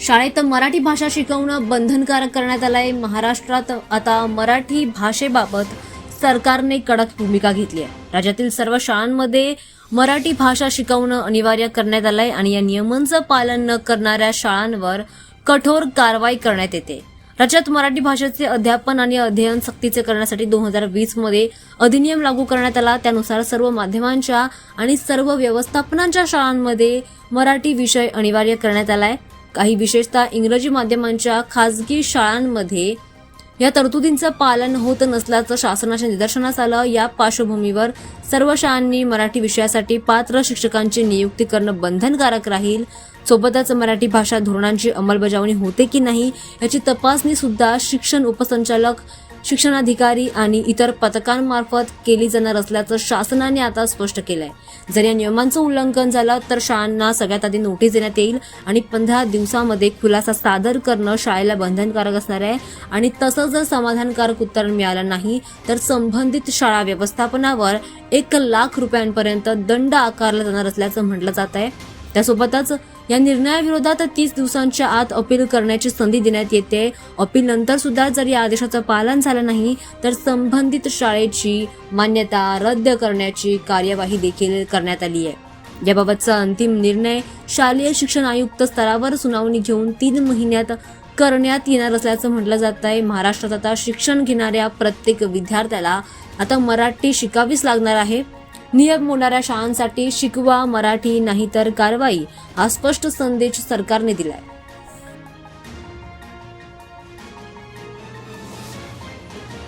शाळेत मराठी भाषा शिकवणं बंधनकारक करण्यात आलंय। महाराष्ट्रात आता मराठी भाषेबाबत सरकारने कडक भूमिका घेतली आहे। राज्यातील सर्व शाळांमध्ये मराठी भाषा शिकवणं अनिवार्य करण्यात आलंय आणि या नियमांचं पालन न करणाऱ्या शाळांवर कठोर कारवाई करण्यात येते। राज्यात मराठी भाषेचे अध्यापन आणि अध्ययन सक्तीचे करण्यासाठी 2020 मध्ये अधिनियम लागू करण्यात आला। त्यानुसार सर्व माध्यमांच्या आणि सर्व व्यवस्थापनांच्या शाळांमध्ये मराठी विषय अनिवार्य करण्यात आलाय। काही विशेषतः इंग्रजी माध्यमांच्या खासगी शाळांमध्ये या तरतुदींचं पालन होत नसल्याचं शासनाच्या निदर्शनास आलं। या पार्श्वभूमीवर सर्व शाळांनी मराठी विषयासाठी पात्र शिक्षकांची नियुक्ती करणं बंधनकारक राहील। सोबतच मराठी भाषा धोरणांची अंमलबजावणी होते की नाही याची तपासणी सुद्धा शिक्षण उपसंचालक, शिक्षणाधिकारी आणि इतर पथकांमार्फत केली जाणार असल्याचं शासनाने आता स्पष्ट केलंय। जर या नियमांचं उल्लंघन झालं तर शाळांना सगळ्यात आधी नोटीस देण्यात येईल आणि 15 दिवसांमध्ये खुलासा सादर करणं शाळेला बंधनकारक असणार आहे आणि तसंच जर समाधानकारक उत्तर मिळालं नाही तर संबंधित शाळा व्यवस्थापनावर 1 लाख रुपयांपर्यंत दंड आकारला जाणार असल्याचं म्हटलं जात आहे। त्यासोबतच या निर्णयाविरोधात 30 दिवसांच्या आत अपील करण्याची संधी देण्यात येते। अपील नंतर सुद्धा जर या आदेशाचं पालन झालं नाही तर संबंधित शाळेची मान्यता रद्द करण्याची कार्यवाही देखील करण्यात आली आहे। याबाबतचा अंतिम निर्णय शालेय शिक्षण आयुक्त स्तरावर सुनावणी घेऊन 3 महिन्यात करण्यात येणार असल्याचं म्हटलं जात आहे। महाराष्ट्रात आता शिक्षण घेणाऱ्या प्रत्येक विद्यार्थ्याला आता मराठी शिकावीच लागणार आहे। नियम मोडणाऱ्या शाळांसाठी शिकवा मराठी, नाहीतर कारवाई, हा स्पष्ट संदेश सरकारने दिलाय।